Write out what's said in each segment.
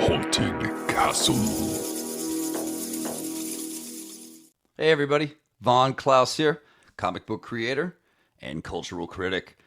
Haunted Castle. Hey everybody, Von Klaus here, comic book creator and cultural critic.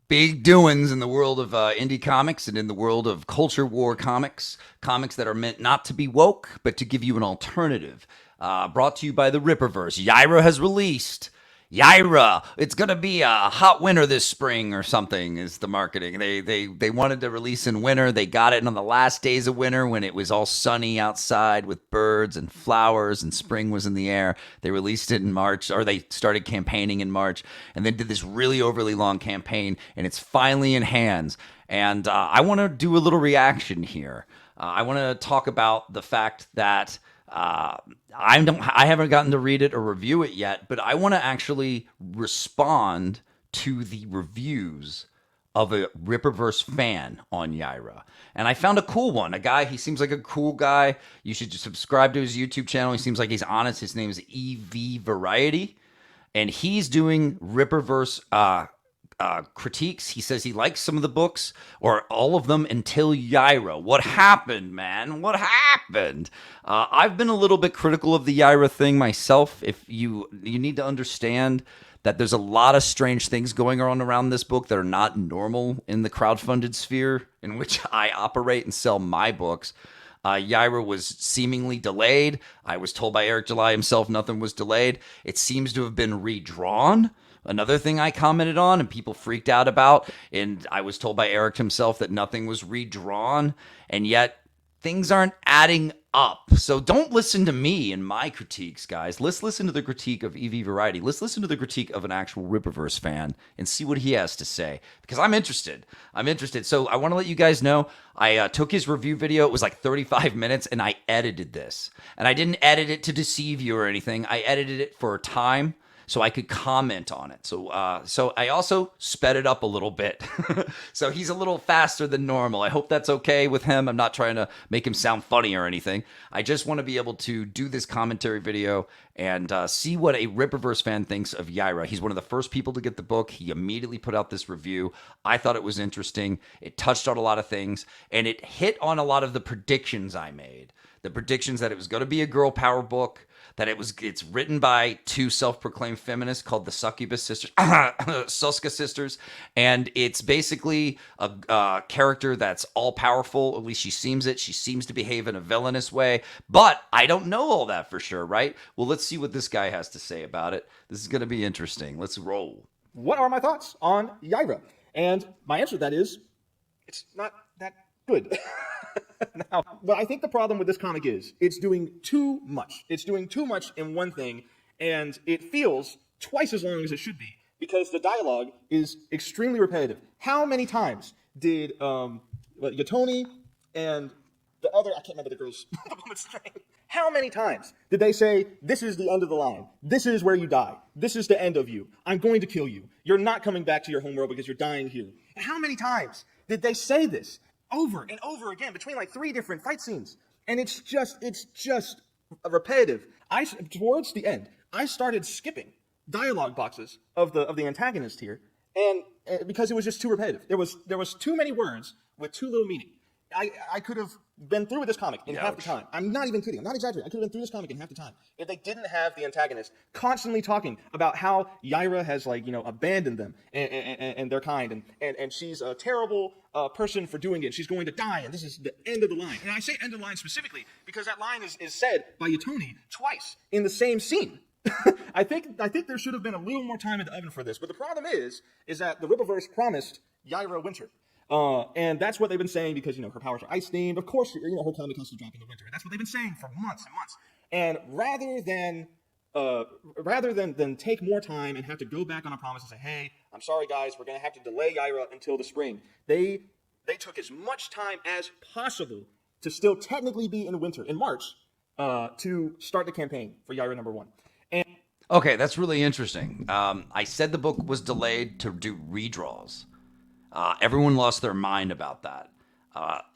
Big doings in the world of indie comics and in the world of culture war comics. Comics that are meant not to be woke, but to give you an alternative. Brought to you by the Rippaverse. YAIRA has released YAIRA. It's gonna be a hot winter this spring or something is the marketing. They wanted to release in winter. They got it on the last days of winter when it was all sunny outside with birds and flowers and spring was in the air. They released it in March, or they started campaigning in March, and then did this really overly long campaign, and it's finally in hands. And I want to do a little reaction here. I want to talk about the fact that I haven't gotten to read it or review it yet, but I want to actually respond to the reviews of a Rippaverse fan on YAIRA. And I found a cool one. A guy, he seems like a cool guy. You should just subscribe to his YouTube channel. He seems like he's honest. His name is EV Variety. And he's doing Rippaverse critiques. He says he likes some of the books or all of them until YAIRA. What happened, man? What happened? I've been a little bit critical of the YAIRA thing myself. If you need to understand that there's a lot of strange things going on around this book that are not normal in the crowdfunded sphere in which I operate and sell my books. YAIRA was seemingly delayed. I was told by Eric July himself nothing was delayed. It seems to have been redrawn. Another thing I commented on and people freaked out about, and I was told by Eric himself that nothing was redrawn, and yet things aren't adding up. So don't listen to me and my critiques, guys. Let's listen to the critique of EV Variety. Let's listen to the critique of an actual Rippaverse fan and see what he has to say, because I'm interested. So I want to let you guys know, I took his review video. It was like 35 minutes, and I edited this. And I didn't edit it to deceive you or anything. I edited it for time so I could comment on it. So I also sped it up a little bit. So he's a little faster than normal. I hope that's okay with him. I'm not trying to make him sound funny or anything. I just want to be able to do this commentary video and see what a Rippaverse fan thinks of YAIRA. He's one of the first people to get the book. He immediately put out this review. I thought it was interesting. It touched on a lot of things, and it hit on a lot of the predictions I made. The predictions that it was going to be a girl power book, that it's written by two self-proclaimed feminists called the Succubus Sisters, Suska Sisters, and it's basically a character that's all-powerful. At least she seems it. She seems to behave in a villainous way, but I don't know all that for sure, right? Well, let's see what this guy has to say about it. This is going to be interesting. Let's roll. What are my thoughts on YAIRA? And my answer to that is, it's not that good. Now, but I think the problem with this comic is it's doing too much. It's doing too much in one thing, and it feels twice as long as it should be because the dialogue is extremely repetitive. How many times did Yatoni and the other, I can't remember the girl's the woman's name. How many times did they say, this is the end of the line. This is where you die. This is the end of you. I'm going to kill you. You're not coming back to your homeworld because you're dying here. And how many times did they say this? Over and over again between like 3 different fight scenes, and it's just repetitive. Towards the end, I started skipping dialogue boxes of the antagonist here, and because it was just too repetitive. There was too many words with too little meaning. I could have been through with this comic in half the time. I'm not even kidding. I'm not exaggerating. I could have been through this comic in half the time if they didn't have the antagonist constantly talking about how YAIRA has abandoned them and their kind, and she's a terrible person for doing it. She's going to die, and this is the end of the line. And I say end of the line specifically because that line is said by Yatoni twice in the same scene. I think there should have been a little more time in the oven for this. But the problem is that the Rippaverse promised YAIRA winter. And that's what they've been saying because, her powers are ice themed. Of course, her comic has to drop in the winter. And that's what they've been saying for months and months. And rather than take more time and have to go back on a promise and say, hey, I'm sorry, guys, we're going to have to delay YAIRA until the spring, they took as much time as possible to still technically be in winter, in March, to start the campaign for YAIRA #1. Okay, that's really interesting. I said the book was delayed to do redraws. Everyone lost their mind about that.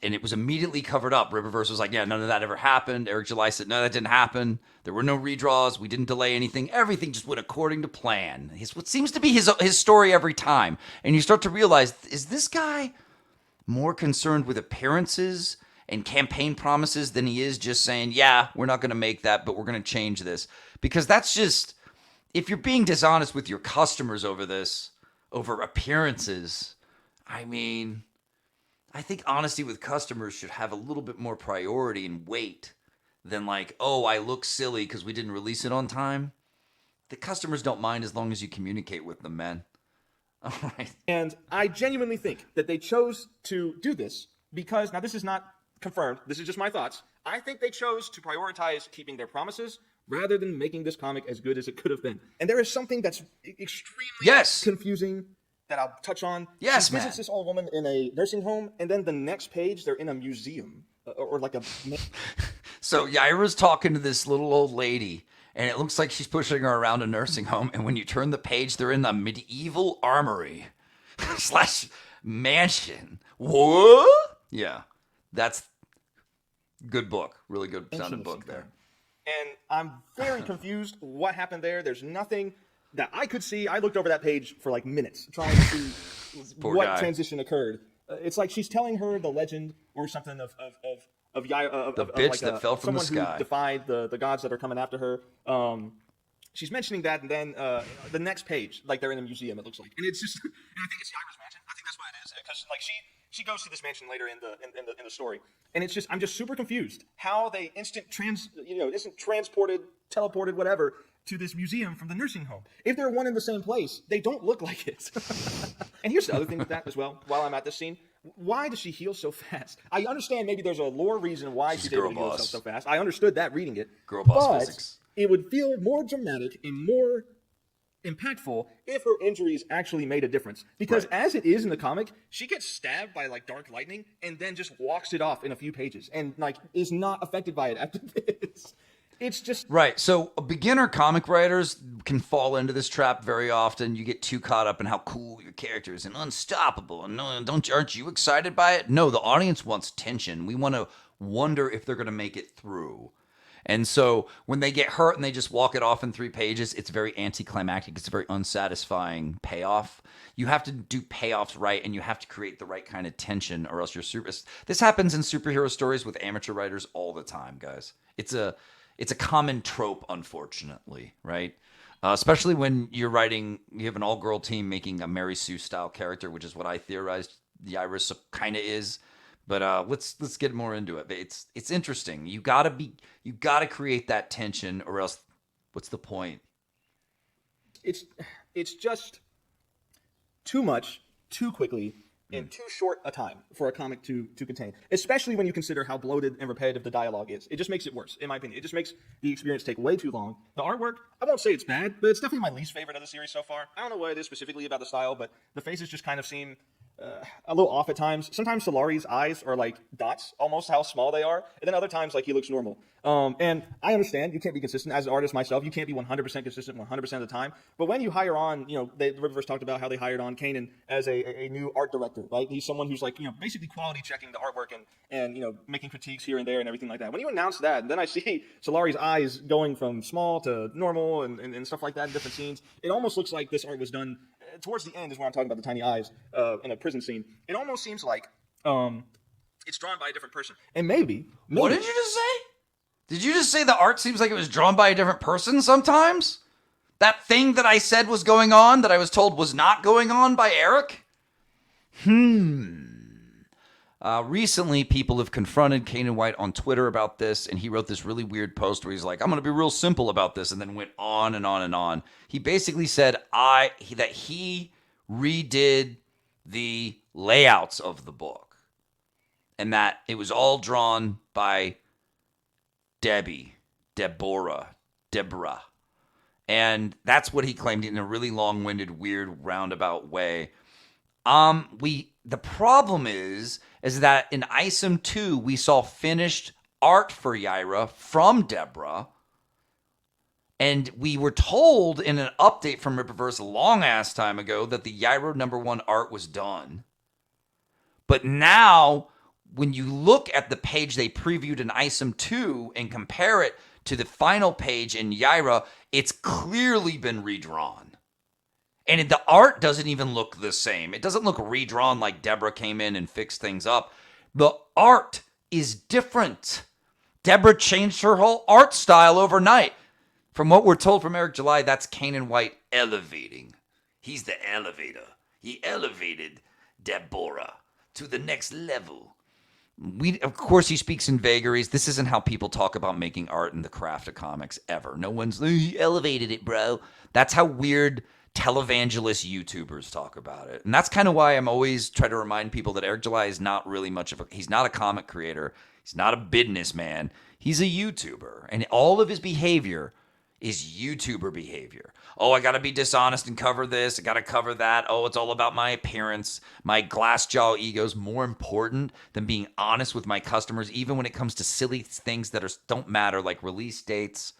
And it was immediately covered up. Rippaverse was like, yeah, none of that ever happened. Eric July said, no, that didn't happen. There were no redraws. We didn't delay anything. Everything just went according to plan. What seems to be his story every time. And you start to realize, is this guy more concerned with appearances and campaign promises than he is just saying, yeah, we're not going to make that, but we're going to change this. Because that's just, if you're being dishonest with your customers over this, over appearances, I mean, I think honesty with customers should have a little bit more priority and weight than like, oh, I look silly because we didn't release it on time. The customers don't mind as long as you communicate with them, man. All right. And I genuinely think that they chose to do this because, now this is not confirmed, this is just my thoughts. I think they chose to prioritize keeping their promises rather than making this comic as good as it could have been. And there is something that's extremely confusing that I'll touch on. Yes, she visits this old woman in a nursing home, and then the next page they're in a museum or like a. So YAIRA's talking to this little old lady, and it looks like she's pushing her around a nursing home. And when you turn the page, they're in a medieval armory / mansion. What? Yeah, that's good book. Really good sounding book there. And I'm very confused what happened there. There's nothing that I could see. I looked over that page for like minutes trying to see what transition occurred. It's like she's telling her the legend or something of YAIRA, the bitch that fell from the sky, someone who defied the gods that are coming after her. She's mentioning that, and then the next page, like they're in a museum, it looks like, and it's just, and I think it's YAIRA's mansion. I think that's what it is, because like she goes to this mansion later in the story, and it's just, I'm just super confused how they instant transported, teleported, whatever, to this museum from the nursing home. If they're one in the same place, they don't look like it. And here's the other thing with that as well, while I'm at this scene. Why does she heal so fast? I understand maybe there's a lore reason why she's able to heal herself so fast. I understood that reading it. Girl boss physics. It would feel more dramatic and more impactful if her injuries actually made a difference. Because as it is in the comic, she gets stabbed by like dark lightning and then just walks it off in a few pages and like is not affected by it after this. It's just right. So beginner comic writers can fall into this trap very often. You get too caught up in how cool your character is and unstoppable. And aren't you excited by it? No, the audience wants tension. We want to wonder if they're going to make it through. And so when they get hurt and they just walk it off in 3 pages, it's very anticlimactic. It's a very unsatisfying payoff. You have to do payoffs right, and you have to create the right kind of tension, or else you're super. This happens in superhero stories with amateur writers all the time, guys. It's a common trope, unfortunately, right? Especially when you're writing, you have an all-girl team making a Mary Sue style character, which is what I theorized the YAIRA kind of is. But let's get more into it. It's interesting. You gotta create that tension, or else, what's the point? It's just too much, too quickly, in too short a time for a comic to contain. Especially when you consider how bloated and repetitive the dialogue is. It just makes it worse, in my opinion. It just makes the experience take way too long. The artwork, I won't say it's bad, but it's definitely my least favorite of the series so far. I don't know what it is specifically about the style, but the faces just kind of seem a little off at times. Sometimes Solari's eyes are like dots, almost how small they are, and then other times like he looks normal. And I understand you can't be consistent as an artist myself. You can't be 100% consistent 100% of the time. But when you hire on, the Rippaverse talked about how they hired on Kanan as a new art director, right? He's someone who's like basically quality checking the artwork and making critiques here and there and everything like that. When you announce that, and then I see Solari's eyes going from small to normal and stuff like that in different scenes, it almost looks like this art was done. Towards the end is when I'm talking about the tiny eyes in a prison scene. It almost seems like it's drawn by a different person. And maybe. What did you just say? Did you just say the art seems like it was drawn by a different person sometimes? That thing that I said was going on that I was told was not going on by Eric? Recently, people have confronted Kanan White on Twitter about this, and he wrote this really weird post where he's like, I'm going to be real simple about this, and then went on and on and on. He basically said that he redid the layouts of the book, and that it was all drawn by Deborah. And that's what he claimed in a really long-winded, weird, roundabout way. The problem is that in ISOM 2, we saw finished art for YAIRA from Deborah. And we were told in an update from Rippaverse a long-ass time ago that the YAIRA #1 art was done. But now, when you look at the page they previewed in ISOM 2 and compare it to the final page in YAIRA, it's clearly been redrawn. And the art doesn't even look the same. It doesn't look redrawn like Deborah came in and fixed things up. The art is different. Deborah changed her whole art style overnight. From what we're told from Eric July, that's Kanan White elevating. He's the elevator. He elevated Deborah to the next level. Of course, he speaks in vagaries. This isn't how people talk about making art in the craft of comics ever. No one's, he elevated it, bro. That's how weird televangelist YouTubers talk about it. And that's kind of why I'm always trying to remind people that Eric July is not really he's not a comic creator. He's not a businessman. He's a YouTuber. And all of his behavior is YouTuber behavior. Oh, I got to be dishonest and cover this. I got to cover that. Oh, it's all about my appearance. My glass jaw ego is more important than being honest with my customers, even when it comes to silly things that don't matter, like release dates.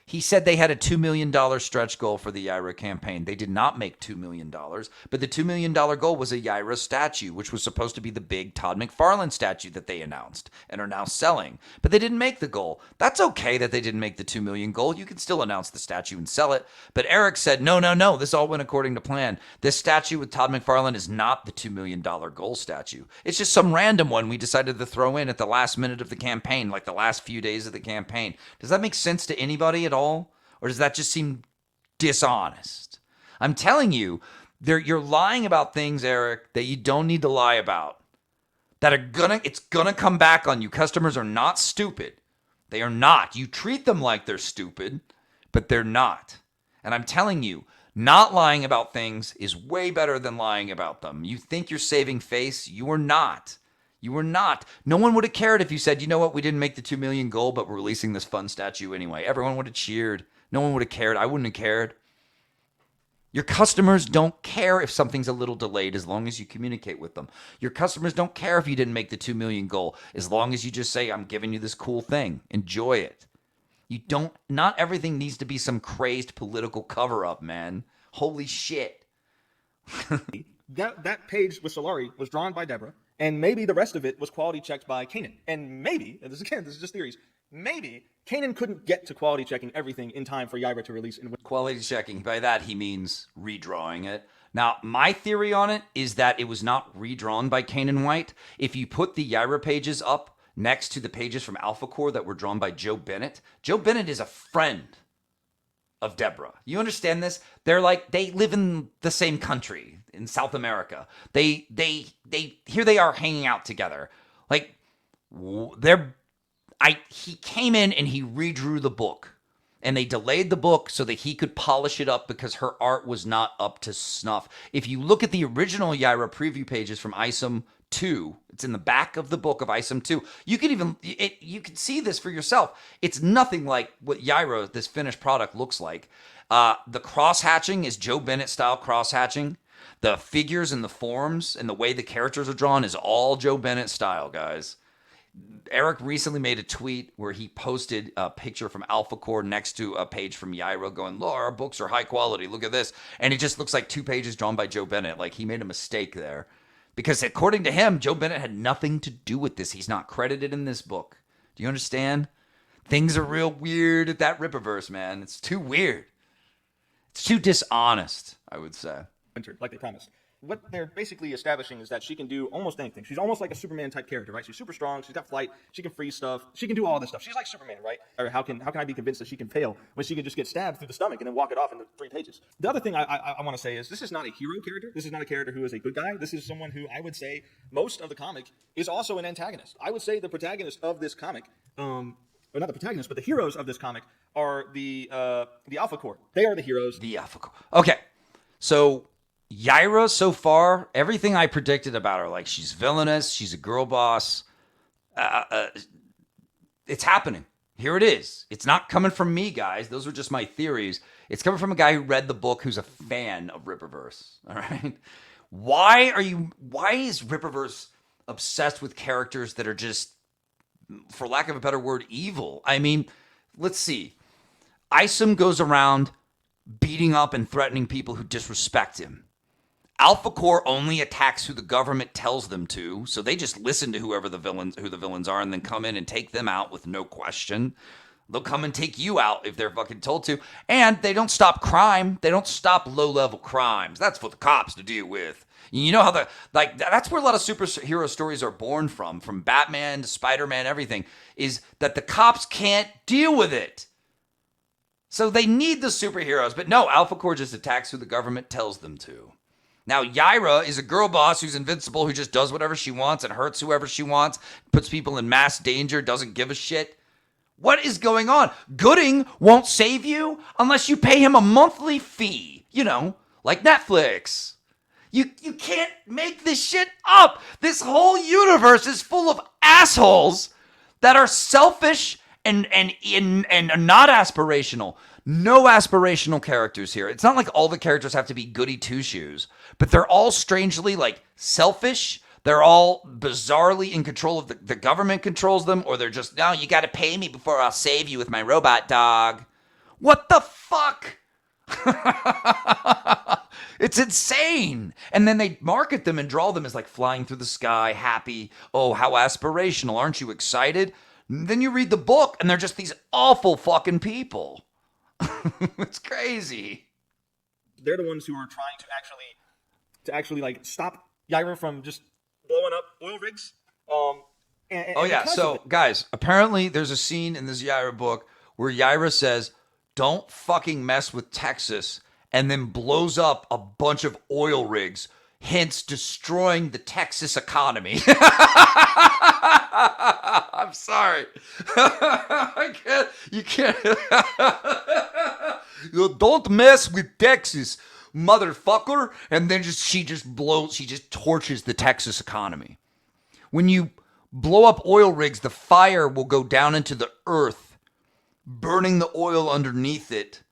He said they had a $2 million stretch goal for the YAIRA campaign. They did not make $2 million, but the $2 million goal was a YAIRA statue, which was supposed to be the big Todd McFarlane statue that they announced and are now selling. But they didn't make the goal. That's okay that they didn't make the $2 million goal. You can still announce the statue and sell it. But Eric said, no, this all went according to plan. This statue with Todd McFarlane is not the $2 million goal statue. It's just some random one we decided to throw in at the last minute of the campaign, like the last few days of the campaign. Does that make sense to anybody at all? Or does that just seem dishonest? I'm telling you, you're lying about things, Eric, that you don't need to lie about. It's gonna come back on you. Customers are not stupid. They are not. You treat them like they're stupid, but they're not. And I'm telling you, not lying about things is way better than lying about them. You think you're saving face? You are not. You were not. No one would have cared if you said, you know what, we didn't make the 2 million goal, but we're releasing this fun statue anyway. Everyone would have cheered. No one would have cared. I wouldn't have cared. Your customers don't care if something's a little delayed as long as you communicate with them. Your customers don't care if you didn't make the 2 million goal as long as you just say, I'm giving you this cool thing. Enjoy it. Not everything needs to be some crazed political cover-up, man. Holy shit. That page with Solari was drawn by Deborah, and maybe the rest of it was quality checked by Kanan. And maybe, and this is just theories, maybe Kanan couldn't get to quality checking everything in time for YAIRA to release. Quality checking, by that he means redrawing it. Now, my theory on it is that it was not redrawn by Kanan White. If you put the YAIRA pages up next to the pages from Alpha Core that were drawn by Joe Bennett is a friend of Deborah. You understand this? They live in the same country in South America. They here they are hanging out together. He came in and he redrew the book, and they delayed the book so that he could polish it up because her art was not up to snuff. If you look at the original YAIRA preview pages from ISOM 2, it's in the back of the book of ISOM 2. You can see this for yourself. It's nothing like what YAIRA, this finished product, looks like. The cross-hatching is Joe Bennett style cross-hatching. The figures and the forms and the way the characters are drawn is all Joe Bennett style, guys. Eric recently made a tweet where he posted a picture from Alpha Core next to a page from YAIRA going, look, our books are high quality. Look at this. And it just looks like 2 pages drawn by Joe Bennett. Like he made a mistake there. Because according to him, Joe Bennett had nothing to do with this. He's not credited in this book. Do you understand? Things are real weird at that Rippaverse, man. It's too weird. It's too dishonest, I would say. Like they promised. What they're basically establishing is that she can do almost anything. She's almost like a Superman type character, right? She's super strong. She's got flight. She can freeze stuff. She can do all this stuff. She's like Superman, right? Or how can I be convinced that she can fail when she can just get stabbed through the stomach and then walk it off in the 3 pages? The other thing I want to say is this is not a hero character. This is not a character who is a good guy. This is someone who I would say most of the comic is also an antagonist. I would say the protagonist of this comic, or not the protagonist, but the heroes of this comic are the Alpha Core. They are the heroes. The Alpha Core. Okay, so YAIRA so far, everything I predicted about her, like she's villainous, she's a girl boss, it's happening. Here it is. It's not coming from me, guys. Those are just my theories. It's coming from a guy who read the book, who's a fan of Rippaverse. All right. Why is Rippaverse obsessed with characters that are just, for lack of a better word, evil? I mean, let's see. Isom goes around beating up and threatening people who disrespect him. Alpha Core only attacks who the government tells them to, so they just listen to who the villains are and then come in and take them out with no question. They'll come and take you out if they're fucking told to. And they don't stop crime. They don't stop low-level crimes. That's for the cops to deal with. You know how that's where a lot of superhero stories are born from Batman to Spider-Man, everything, is that the cops can't deal with it. So they need the superheroes. But no, Alpha Corps just attacks who the government tells them to. Now, YAIRA is a girl boss who's invincible, who just does whatever she wants and hurts whoever she wants, puts people in mass danger, doesn't give a shit. What is going on? Gooding won't save you unless you pay him a monthly fee. You know, like Netflix. You can't make this shit up. This whole universe is full of assholes that are selfish and not aspirational. No aspirational characters here. It's not like all the characters have to be goody two-shoes, but they're all strangely like selfish. They're all bizarrely in control of the government controls them, or they're just, no, you got to pay me before I'll save you with my robot dog. What the fuck? It's insane. And then they market them and draw them as like flying through the sky, happy. Oh, how aspirational. Aren't you excited? Then you read the book and they're just these awful fucking people. It's crazy. They're the ones who are trying to actually like stop YAIRA from just blowing up oil rigs. So guys, apparently there's a scene in this YAIRA book where YAIRA says, don't fucking mess with Texas, and then blows up a bunch of oil rigs, hence destroying the Texas economy. I'm sorry. You can't. Don't mess with Texas, motherfucker. And then she just torches the Texas economy. When you blow up oil rigs, the fire will go down into the earth, burning the oil underneath it,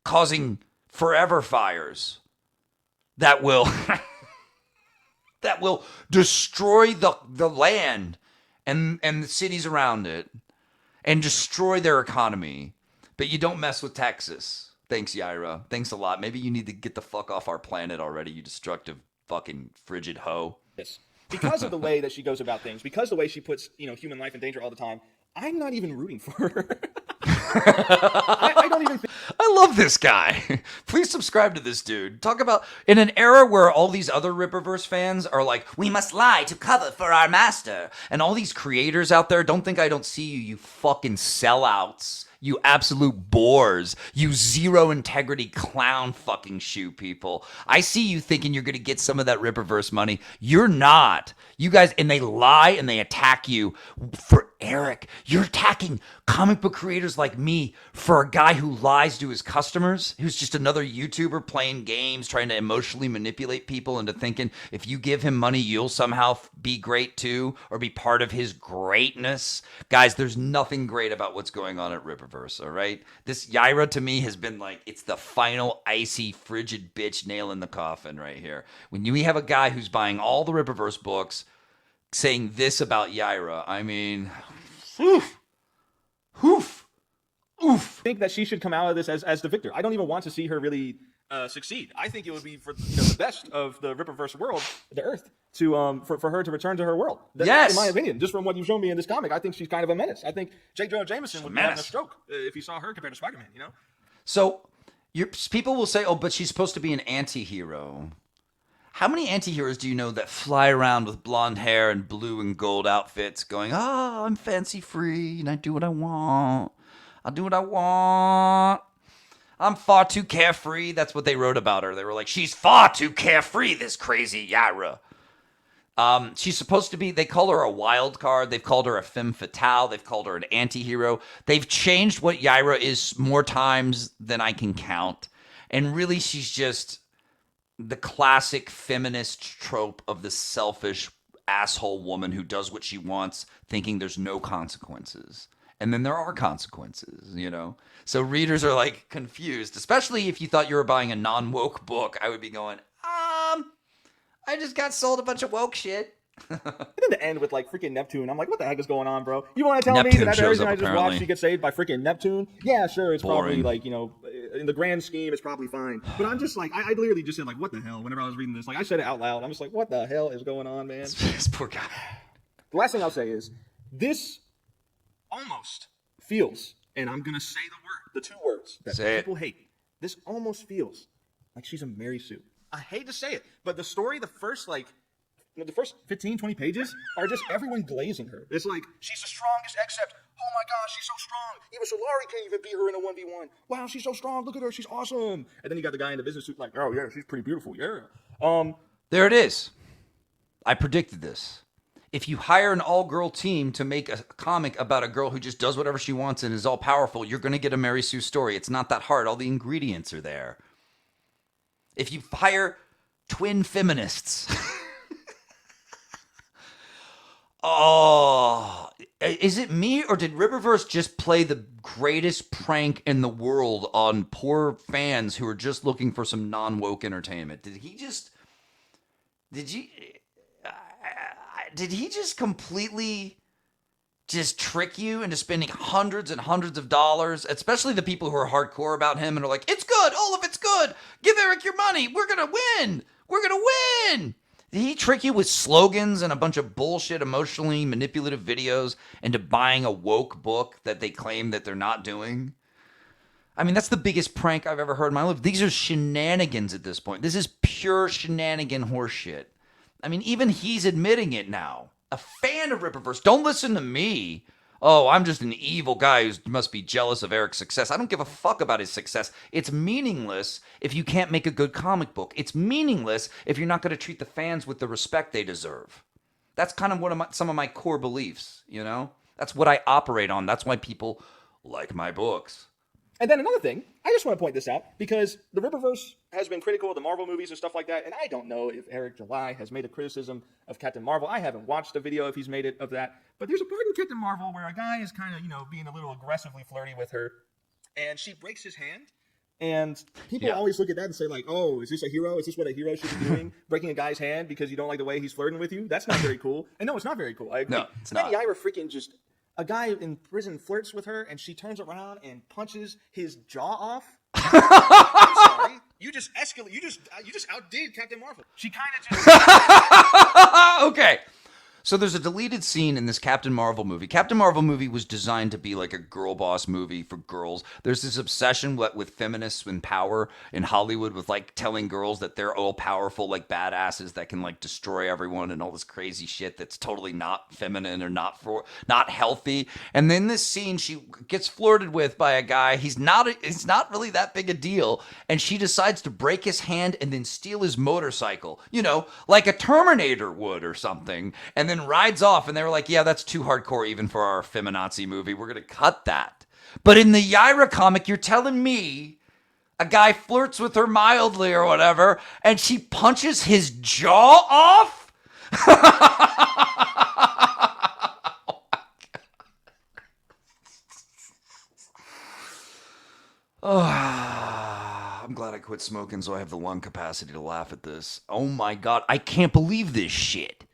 causing forever fires that will destroy the land and the cities around it and destroy their economy. But you don't mess with Texas. Thanks, YAIRA. Thanks a lot. Maybe you need to get the fuck off our planet already, you destructive fucking frigid hoe. Yes. Because of the way that she goes about things, because the way she puts, human life in danger all the time, I'm not even rooting for her. I don't even think. I love this guy. Please subscribe to this dude. Talk about in an era where all these other Rippaverse fans are like, we must lie to cover for our master. And all these creators out there, don't think I don't see you, you fucking sellouts. You absolute bores. You zero integrity clown fucking shoe people. I see you thinking you're going to get some of that Rippaverse money. You're not. You guys, and they lie and they attack you for Eric. You're attacking comic book creators like me for a guy who lies to his customers, who's just another YouTuber playing games, trying to emotionally manipulate people into thinking if you give him money, you'll somehow be great too, or be part of his greatness. Guys, there's nothing great about what's going on at Rippaverse, all right? This YAIRA to me has been like, it's the final icy, frigid bitch nail in the coffin right here. When we have a guy who's buying all the Rippaverse books saying this about YAIRA, I mean, oof. I think that she should come out of this as the victor. I don't even want to see her really succeed. I think it would be for the best of the Rippaverse world, the Earth, to for her to return to her world. Yes. In my opinion, just from what you've shown me in this comic, I think she's kind of a menace. I think J. Jonah Jameson would be having a stroke if he saw her compared to Spider-Man, So people will say, oh, but she's supposed to be an anti-hero. How many anti-heroes do you know that fly around with blonde hair and blue and gold outfits going, oh, I'm fancy free and I do what I want. I'll do what I want. I'm far too carefree. That's what they wrote about her. They were like, she's far too carefree, this crazy YAIRA. She's supposed to be, they call her a wild card. They've called her a femme fatale. They've called her an anti-hero. They've changed what YAIRA is more times than I can count. And really, she's just the classic feminist trope of the selfish asshole woman who does what she wants, thinking there's no consequences. And then there are consequences, So readers are like confused, especially if you thought you were buying a non-woke book. I would be going, I just got sold a bunch of woke shit. And then the end with like freaking Neptune. I'm like, what the heck is going on, bro? You want to tell Neptune me that everything I just apparently. watched, she gets saved by freaking Neptune? Yeah, sure. It's Boring. probably like, in the grand scheme, it's probably fine. But I'm just like, I literally just said like, what the hell? Whenever I was reading this, like I said it out loud. I'm just like, what the hell is going on, man? This poor guy. The last thing I'll say is this almost feels and I'm going to say the two words that Say it. people hate. This almost feels like she's a Mary Sue. I hate to say it, but the story, the first 15, 20 pages are just everyone glazing her. It's like, she's the strongest, except, oh my gosh, she's so strong. Even Solari can't even beat her in a 1v1. Wow, she's so strong. Look at her. She's awesome. And then you got the guy in the business suit like, oh yeah, she's pretty beautiful. Yeah. There it is. I predicted this. If you hire an all-girl team to make a comic about a girl who just does whatever she wants and is all powerful, you're going to get a Mary Sue story. It's not that hard. All the ingredients are there. If you hire twin feminists... Oh, is it me or did Rippaverse just play the greatest prank in the world on poor fans who are just looking for some non-woke entertainment? Did he just completely just trick you into spending hundreds and hundreds of dollars, especially the people who are hardcore about him and are like, it's good, all of it's good, give Eric your money, we're gonna win. Did he trick you with slogans and a bunch of bullshit, emotionally manipulative videos into buying a woke book that they claim that they're not doing? I mean, that's the biggest prank I've ever heard in my life. These are shenanigans at this point. This is pure shenanigan horseshit. I mean, even he's admitting it now. A fan of Rippaverse. Don't listen to me. Oh, I'm just an evil guy who must be jealous of Eric's success. I don't give a fuck about his success. It's meaningless if you can't make a good comic book. It's meaningless if you're not going to treat the fans with the respect they deserve. That's kind of some of my core beliefs, you know? That's what I operate on. That's why people like my books. And then another thing, I just want to point this out, because the Rippaverse has been critical of the Marvel movies and stuff like that, and I don't know if Eric July has made a criticism of Captain Marvel. I haven't watched a video if he's made it of that, but there's a part in Captain Marvel where a guy is kind of, being a little aggressively flirty with her, and she breaks his hand, and people always look at that and say like, oh, is this a hero? Is this what a hero should be doing? Breaking a guy's hand because you don't like the way he's flirting with you? That's not very cool. And no, it's not very cool. I agree. No, it's not. YAIRA freaking just... A guy in prison flirts with her, and she turns around and punches his jaw off. I'm sorry. You just escalated. You just outdid Captain Marvel. She kind of just... Okay. So there's a deleted scene in this Captain Marvel movie. Captain Marvel movie was designed to be like a girl boss movie for girls. There's this obsession with feminists and power in Hollywood with like telling girls that they're all powerful like badasses that can like destroy everyone and all this crazy shit that's totally not feminine or not healthy. And then this scene, she gets flirted with by a guy. He's not really that big a deal. And she decides to break his hand and then steal his motorcycle, like a Terminator would or something. And then rides off, and they were like, yeah, that's too hardcore even for our feminazi movie. We're going to cut that. But in the YAIRA comic, you're telling me a guy flirts with her mildly or whatever, and she punches his jaw off? I'm glad I quit smoking so I have the lung capacity to laugh at this. Oh my God, I can't believe this shit.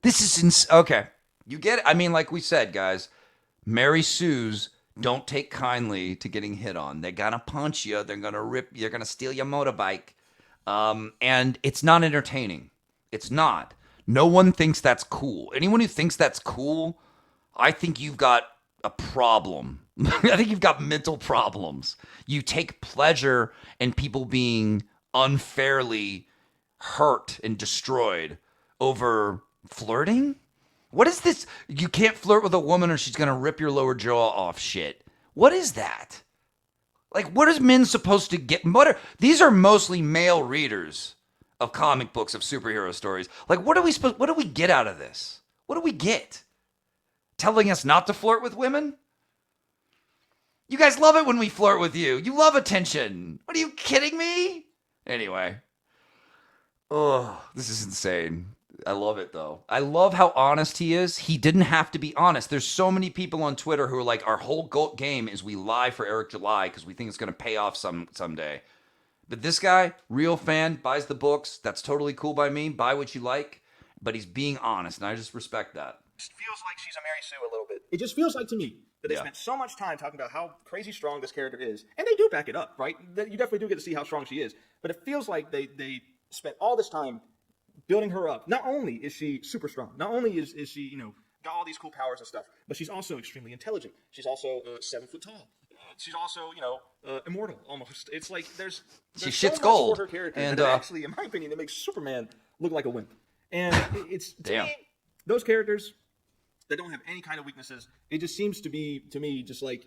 This is okay. You get it? I mean, like we said, guys, Mary Sues don't take kindly to getting hit on. They're gonna punch you. They're gonna rip. They're gonna steal your motorbike. And it's not entertaining. It's not. No one thinks that's cool. Anyone who thinks that's cool, I think you've got a problem. I think you've got mental problems. You take pleasure in people being unfairly hurt and destroyed over flirting? What is this? You can't flirt with a woman or she's going to rip your lower jaw off shit. What is that? Like, what are men supposed to get? These are mostly male readers of comic books, of superhero stories. Like, what do we get out of this? What do we get? Telling us not to flirt with women? You guys love it when we flirt with you. You love attention. What, are you kidding me? Anyway. Oh, this is insane. I love it, though. I love how honest he is. He didn't have to be honest. There's so many people on Twitter who are like, our whole game is we lie for Eric July because we think it's going to pay off someday. But this guy, real fan, buys the books. That's totally cool by me. Buy what you like. But he's being honest, and I just respect that. It feels like she's a Mary Sue a little bit. It just feels like to me that they spent so much time talking about how crazy strong this character is. And they do back it up, right? You definitely do get to see how strong she is. But it feels like they spent all this time building her up. Not only is she super strong, not only is she, got all these cool powers and stuff, but she's also extremely intelligent. She's also 7 foot tall. She's also, immortal almost. It's like there's She so shits much gold. for her character And, that actually, in my opinion, it makes Superman look like a wimp. And it's to Damn. me, those characters that don't have any kind of weaknesses, it just seems to be to me just like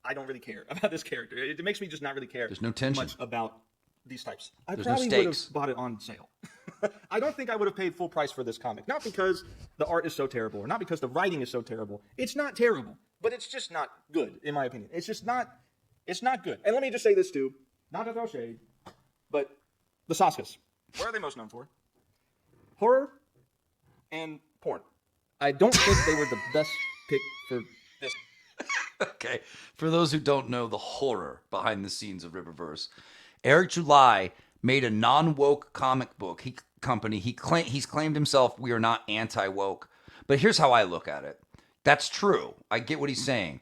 I don't really care about this character. It makes me just not really care. There's no tension. Much about these types. I There's no probably would stakes. have bought it on sale. I don't think I would have paid full price for this comic. Not because the art is so terrible, or not because the writing is so terrible. It's not terrible, but it's just not good, in my opinion. It's just not. It's not good. And let me just say this too, not to throw shade, but the Saskas. What are they most known for? Horror and porn. I don't think they were the best pick for this. Okay, for those who don't know the horror behind the scenes of Rippaverse, Eric July made a non-woke comic book company. He's claimed himself, we are not anti-woke. But here's how I look at it. That's true. I get what he's saying.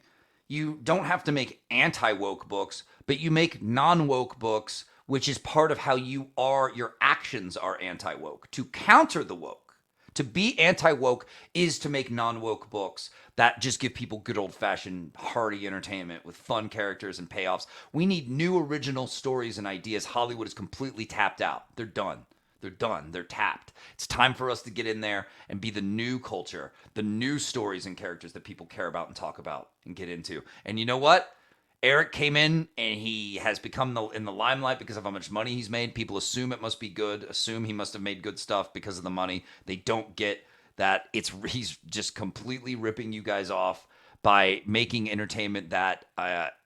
You don't have to make anti-woke books, but you make non-woke books, which is part of how you are, your actions are anti-woke. To counter the woke, to be anti-woke is to make non-woke books that just give people good old-fashioned hearty entertainment with fun characters and payoffs. We need new original stories and ideas. Hollywood is completely tapped out. They're done. They're done. They're tapped. It's time for us to get in there and be the new culture, the new stories and characters that people care about and talk about and get into. And you know what? Eric came in and he has become in the limelight because of how much money he's made. People assume it must be good, assume he must have made good stuff because of the money. They don't get that he's just completely ripping you guys off by making entertainment that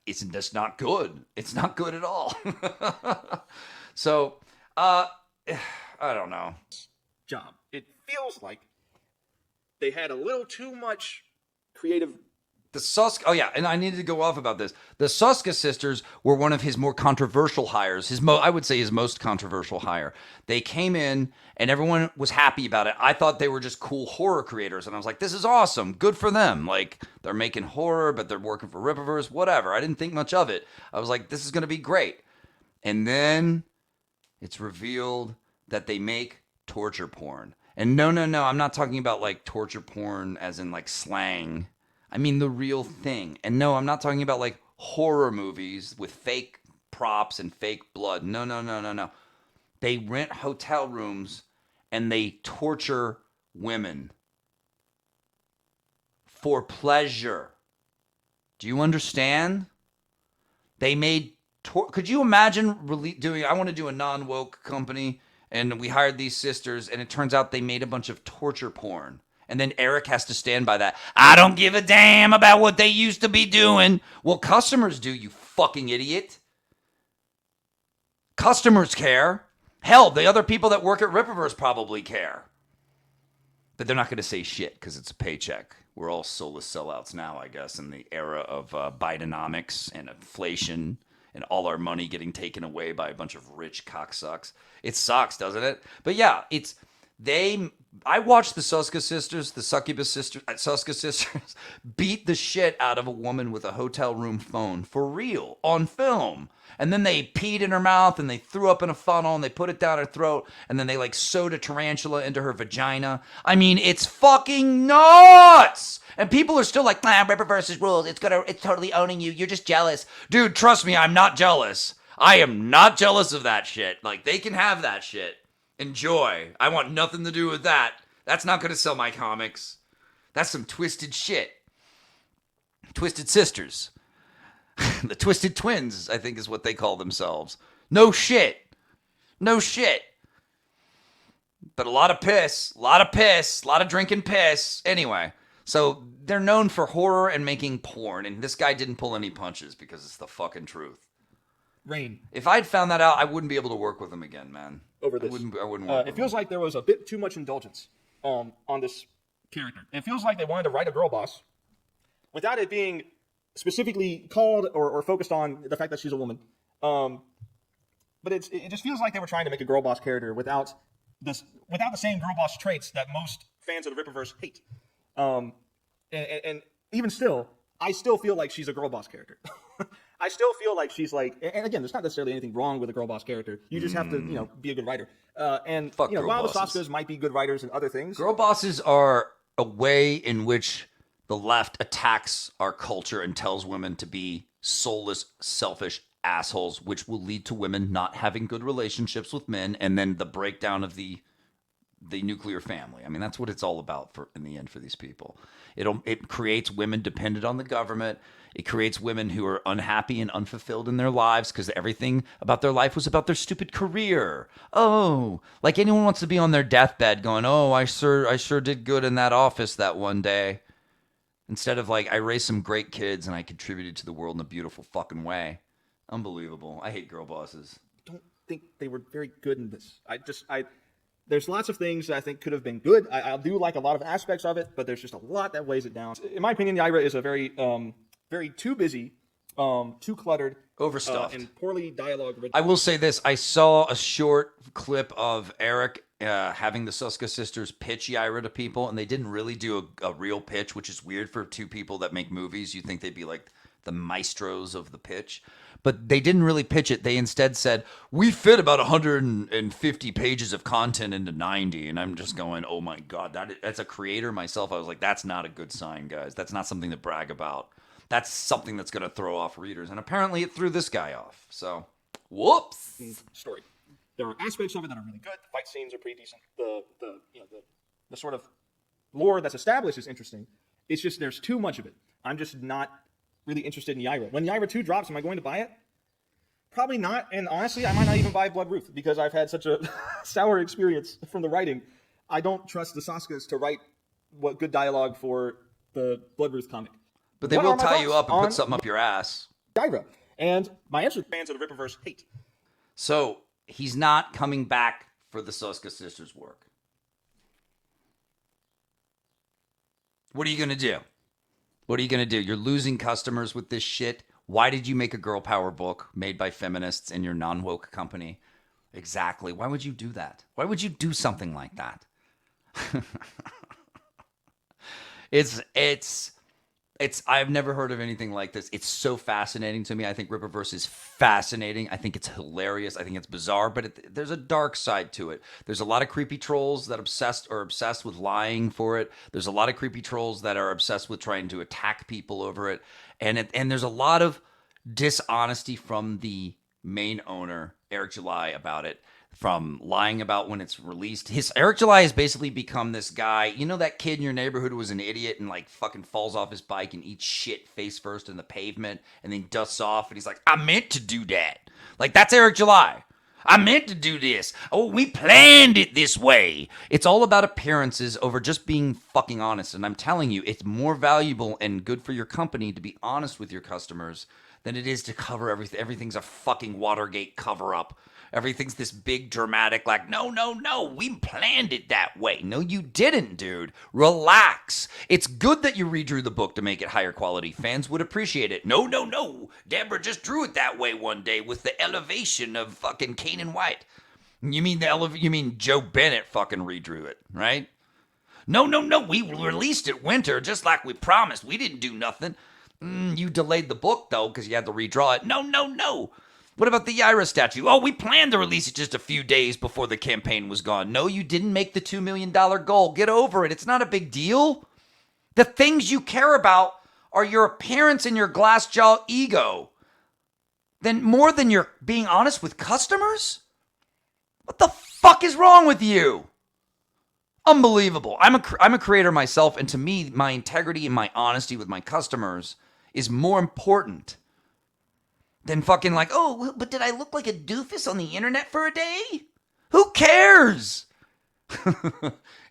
it's just not good. It's not good at all. So, I don't know. Job. It feels like they had a little too much creative. The Suska, oh yeah, and I needed to go off about this. The Suska sisters were one of his more controversial hires. I would say his most controversial hire. They came in and everyone was happy about it. I thought they were just cool horror creators, and I was like, this is awesome, good for them. Like they're making horror, but they're working for Rippaverse, whatever. I didn't think much of it. I was like, this is gonna be great. And then it's revealed that they make torture porn. And no, I'm not talking about like torture porn as in like slang. I mean the real thing. And no, I'm not talking about like horror movies with fake props and fake blood. No. They rent hotel rooms and they torture women for pleasure. Do you understand? They made could you imagine I want to do a non-woke company and we hired these sisters and it turns out they made a bunch of torture porn. And then Eric has to stand by that. I don't give a damn about what they used to be doing. Well, customers do, you fucking idiot. Customers care. Hell, the other people that work at Rippaverse probably care. But they're not going to say shit because it's a paycheck. We're all soulless sellouts now, I guess, in the era of Bidenomics and inflation and all our money getting taken away by a bunch of rich cocksucks. It sucks, doesn't it? But yeah, I watched the Suska sisters, Suska sisters beat the shit out of a woman with a hotel room phone for real on film. And then they peed in her mouth and they threw up in a funnel and they put it down her throat and then they like sewed a tarantula into her vagina. I mean, it's fucking nuts. And people are still like, Rippaverse's rules. It's totally owning you. You're just jealous. Dude, trust me, I'm not jealous. I am not jealous of that shit. Like, they can have that shit. Enjoy. I want nothing to do with that. That's not going to sell my comics. That's some twisted shit. Twisted sisters. The Twisted Twins, I think is what they call themselves. No shit. But a lot of piss, a lot of drinking piss. Anyway, so they're known for horror and making porn, and this guy didn't pull any punches because it's the fucking truth. Rain. If I'd found that out, I wouldn't be able to work with him again, man. Over this. I wouldn't work it feels like there was a bit too much indulgence on this character. It feels like they wanted to write a girl boss without it being specifically called or focused on the fact that she's a woman. But it just feels like they were trying to make a girl boss character without the same girl boss traits that most fans of the Rippaverse hate. And even still, I still feel like she's a girl boss character. I still feel like she's like, and again, there's not necessarily anything wrong with a girl boss character. You just have to, be a good writer. While the Saskas might be good writers and other things, girl bosses are a way in which the left attacks our culture and tells women to be soulless, selfish assholes, which will lead to women not having good relationships with men, and then the breakdown of the nuclear family. I mean, that's what it's all about for in the end for these people. It creates women dependent on the government. It creates women who are unhappy and unfulfilled in their lives because everything about their life was about their stupid career. Oh, like anyone wants to be on their deathbed going, "Oh, I sure did good in that office that one day." Instead of like, I raised some great kids and I contributed to the world in a beautiful fucking way. Unbelievable. I hate girl bosses. Don't think they were very good in this. There's lots of things that I think could have been good. I do like a lot of aspects of it, but there's just a lot that weighs it down. In my opinion, YAIRA is a very too busy, too cluttered, overstuffed, and poorly dialogue. I will say this: I saw a short clip of Eric having the Suska sisters pitch YAIRA to people, and they didn't really do a real pitch, which is weird for two people that make movies. You'd think they'd be like the maestros of the pitch. But they didn't really pitch it. They instead said, we fit about 150 pages of content into 90. And I'm just going, oh my God, that's a creator myself. I was like, that's not a good sign, guys. That's not something to brag about. That's something that's going to throw off readers. And apparently it threw this guy off. So, whoops. Story. There are aspects of it that are really good. The fight scenes are pretty decent. The sort of lore that's established is interesting. It's just there's too much of it. I'm just not really interested in YAIRA. When YAIRA 2 drops, am I going to buy it? Probably not. And honestly, I might not even buy Blood Ruth because I've had such a sour experience from the writing. I don't trust the Saskas to write what good dialogue for the Blood Ruth comic. But they will tie you up and put something up your ass. YAIRA. And my answer to fans of the Rippaverse hate. So he's not coming back for the Suska sisters' work. What are you going to do? What are you going to do? You're losing customers with this shit. Why did you make a girl power book made by feminists in your non-woke company? Exactly. Why would you do that? Why would you do something like that? I've never heard of anything like this. It's so fascinating to me. I think Rippaverse is fascinating. I think it's hilarious. I think it's bizarre, but there's a dark side to it. There's a lot of creepy trolls that are obsessed with lying for it. There's a lot of creepy trolls that are obsessed with trying to attack people over it. And there's a lot of dishonesty from the main owner, Eric July, about it. From lying about when it's released. Eric July has basically become this guy. You know that kid in your neighborhood who was an idiot and like fucking falls off his bike and eats shit face first in the pavement and then dusts off and he's like, I meant to do that. Like, that's Eric July. I meant to do this. Oh, we planned it this way. It's all about appearances over just being fucking honest. And I'm telling you, it's more valuable and good for your company to be honest with your customers than it is to cover everything. Everything's a fucking Watergate cover-up. Everything's this big dramatic, like, no, we planned it that way. No, you didn't, dude. Relax. It's good that you redrew the book to make it higher quality. Fans would appreciate it. No. Deborah just drew it that way one day with the elevation of fucking Canaan White. You mean Joe Bennett fucking redrew it, right? No, we released it winter just like we promised. We didn't do nothing. You delayed the book, though, because you had to redraw it. No. What about the YAIRA statue? Oh, we planned to release it just a few days before the campaign was gone. No, you didn't make the $2 million goal. Get over it. It's not a big deal. The things you care about are your appearance and your glass jaw ego. Then more than you're being honest with customers? What the fuck is wrong with you? Unbelievable. I'm a creator myself, and to me, my integrity and my honesty with my customers is more important than fucking like, oh, but did I look like a doofus on the internet for a day? Who cares?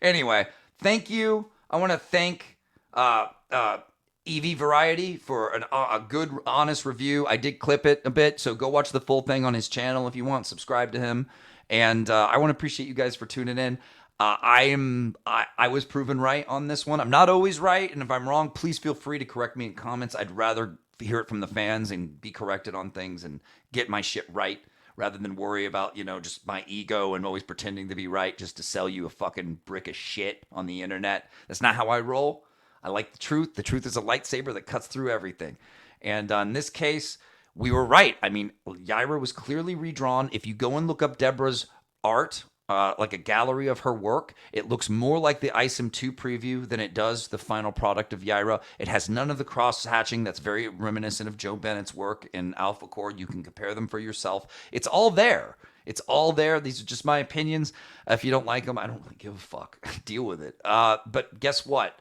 Anyway, thank you. I want to thank EV Variety for a good, honest review. I did clip it a bit, so go watch the full thing on his channel if you want. Subscribe to him. And I want to appreciate you guys for tuning in. I was proven right on this one. I'm not always right, and if I'm wrong, please feel free to correct me in comments. I'd rather hear it from the fans and be corrected on things and get my shit right rather than worry about, just my ego and always pretending to be right just to sell you a fucking brick of shit on the internet. That's not how I roll. I like the truth. The truth is a lightsaber that cuts through everything. And in this case, we were right. I mean, YAIRA was clearly redrawn. If you go and look up Deborah's art like a gallery of her work. It looks more like the ISIM 2 preview than it does the final product of YAIRA. It has none of the cross-hatching that's very reminiscent of Joe Bennett's work in Alpha Core. You can compare them for yourself. It's all there. It's all there. These are just my opinions. If you don't like them, I don't really give a fuck. Deal with it. But guess what?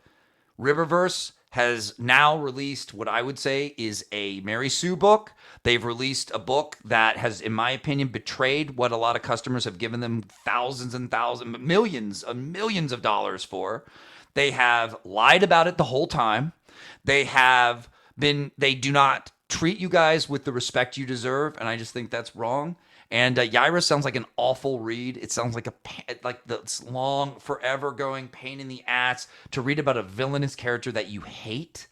Rippaverse has now released what I would say is a Mary Sue book. They've released a book that has, in my opinion, betrayed what a lot of customers have given them thousands and thousands, millions of dollars for. They have lied about it the whole time. They do not treat you guys with the respect you deserve, and I just think that's wrong. And YAIRA sounds like an awful read. It sounds like this long, forever going pain in the ass to read about a villainous character that you hate.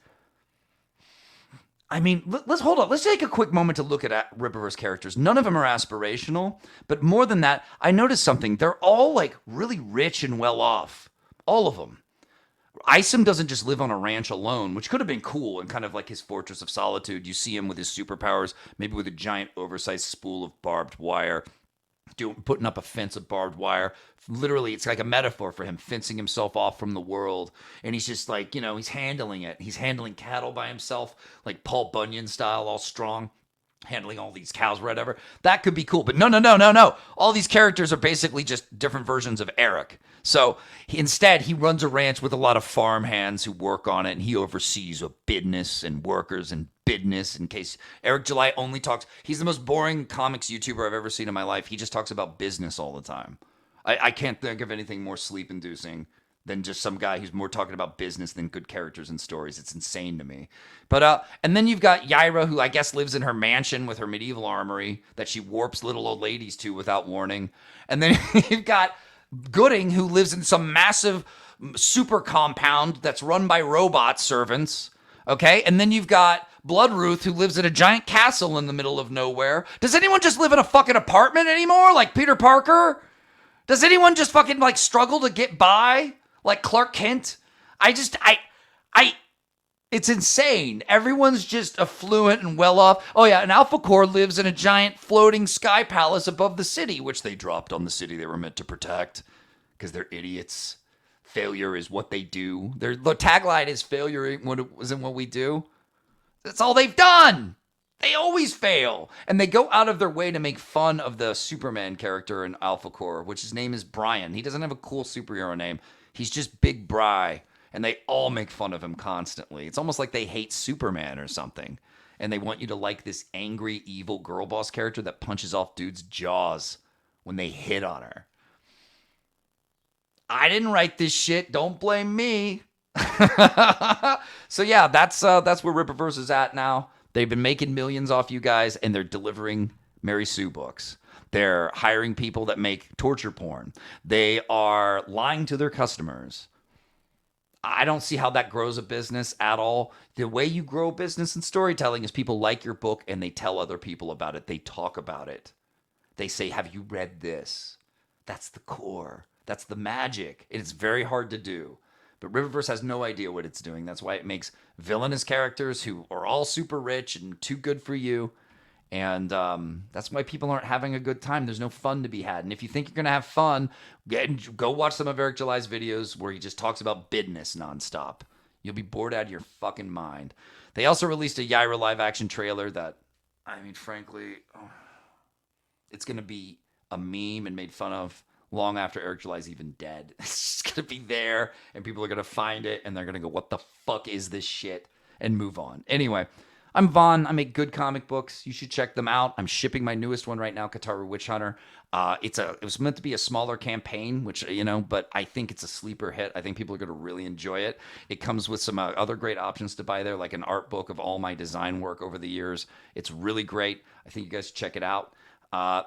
I mean, let's hold on. Let's take a quick moment to look at Rippaverse characters. None of them are aspirational, but more than that, I noticed something. They're all like really rich and well off. All of them. Isom doesn't just live on a ranch alone, which could have been cool and kind of like his fortress of solitude. You see him with his superpowers, maybe with a giant oversized spool of barbed wire, putting up a fence of barbed wire. Literally, it's like a metaphor for him fencing himself off from the world. And he's just like, he's handling it. He's handling cattle by himself, like Paul Bunyan style, all strong, handling all these cows, whatever. That could be cool. But no. All these characters are basically just different versions of Eric. So instead, he runs a ranch with a lot of farm hands who work on it, and he oversees a business and workers and business. In case Eric July only talks, he's the most boring comics YouTuber I've ever seen in my life. He just talks about business all the time. I can't think of anything more sleep-inducing than just some guy who's more talking about business than good characters and stories. It's insane to me. But and then you've got YAIRA, who I guess lives in her mansion with her medieval armory that she warps little old ladies to without warning. And then you've got Gooding, who lives in some massive super compound that's run by robot servants. Okay, and then you've got Bloodruth, who lives in a giant castle in the middle of nowhere. Does anyone just live in a fucking apartment anymore, like Peter Parker? Does anyone just fucking like struggle to get by? Like Clark Kent? It's insane. Everyone's just affluent and well off. Oh yeah, and Alpha Core lives in a giant floating sky palace above the city, which they dropped on the city they were meant to protect because they're idiots. Failure is what they do. The tagline is failure isn't what we do. That's all they've done. They always fail. And they go out of their way to make fun of the Superman character in Alpha Core, which his name is Brian. He doesn't have a cool superhero name. He's just Big Bri. And they all make fun of him constantly. It's almost like they hate Superman or something. And they want you to like this angry, evil girl boss character that punches off dudes' jaws when they hit on her. I didn't write this shit. Don't blame me. So yeah, that's where Rippaverse is at now. They've been making millions off you guys, and they're delivering Mary Sue books. They're hiring people that make torture porn. They are lying to their customers. I don't see how that grows a business at all. The way you grow business and storytelling is people like your book and they tell other people about it. They talk about it. They say, have you read this? That's the core. That's the magic. It's very hard to do. But Rippaverse has no idea what it's doing. That's why it makes villainous characters who are all super rich and too good for you. And that's why people aren't having a good time. There's no fun to be had. And if you think you're going to have fun, go watch some of Eric July's videos where he just talks about business nonstop. You'll be bored out of your fucking mind. They also released a YAIRA live action trailer that, I mean, frankly, it's going to be a meme and made fun of long after Eric July's even dead. It's just going to be there, and people are going to find it, and they're going to go, what the fuck is this shit? And move on. Anyway, I'm Vaughn. I make good comic books. You should check them out. I'm shipping my newest one right now, KITARU Witch Hunter. It was meant to be a smaller campaign, which, but I think it's a sleeper hit. I think people are going to really enjoy it. It comes with some other great options to buy there, like an art book of all my design work over the years. It's really great. I think you guys should check it out.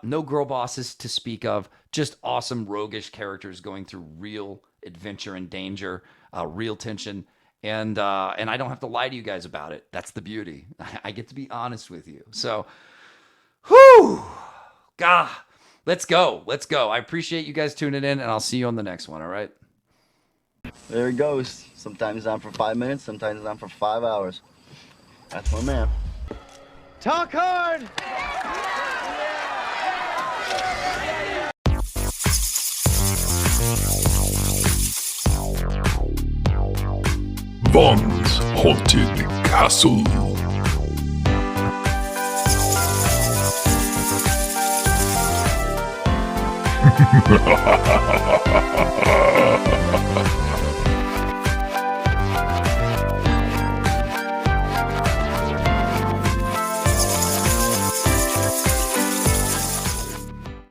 No girl bosses to speak of, just awesome roguish characters going through real adventure and danger, real tension. And I don't have to lie to you guys about it. That's the beauty. I get to be honest with you. So, whew, God, let's go. I appreciate you guys tuning in, and I'll see you on the next one, all right? There it goes. Sometimes I'm for 5 minutes, sometimes I'm for 5 hours. That's my man. Talk hard! Vaughn's Haunted Castle.